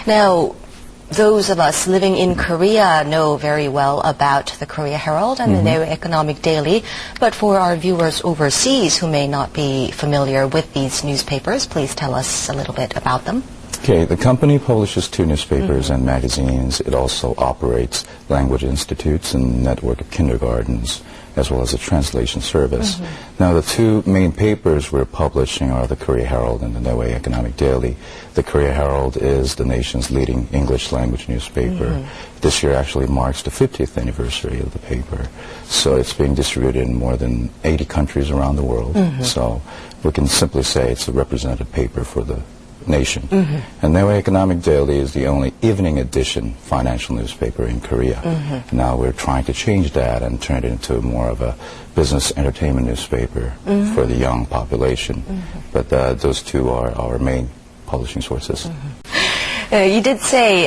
Now, those of us living in Korea know very well about the Korea Herald and the Neo Economic Daily, but for our viewers overseas who may not be familiar with these newspapers, please tell us a little bit about them. Okay, the company publishes 2 newspapers and magazines. It also operates language institutes and network of kindergartens, as well as a translation service. Now, the 2 main papers we're publishing are the Korea Herald and the Neo Economic Daily. The Korea Herald is the nation's leading English language newspaper. This year actually marks the 50th anniversary of the paper. So it's being distributed in more than 80 countries around the world. So we can simply say it's a representative paper for the nation. And Neo Economic Daily is the only evening edition financial newspaper in Korea. Now we're trying to change that and turn it into more of a business entertainment newspaper for the young population. But those 2 are our main publishing sources. You did say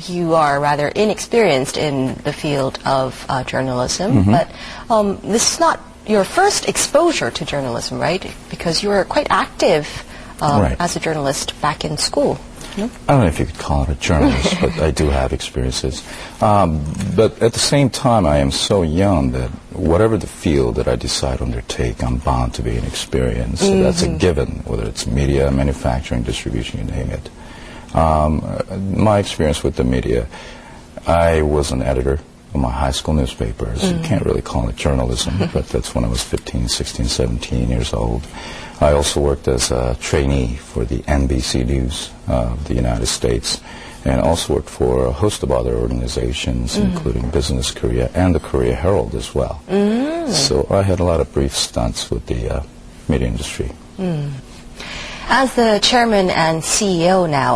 you are rather inexperienced in the field of journalism, but this is not your first exposure to journalism, right? Because you were quite active as a journalist back in school. No? I don't know if you could call it a journalist, but I do have experiences. But at the same time, I am so young that whatever the field that I decide to undertake, I'm bound to be inexperienced. So that's a given, whether it's media, manufacturing, distribution, you name it. My experience with the media, I was an editor of my high school newspapers. You can't really call it journalism, but that's when I was 15, 16, 17 years old. I also worked as a trainee for the NBC News of the United States, and also worked for a host of other organizations, including Business Korea and the Korea Herald as well. So I had a lot of brief stunts with the media industry. As the chairman and CEO now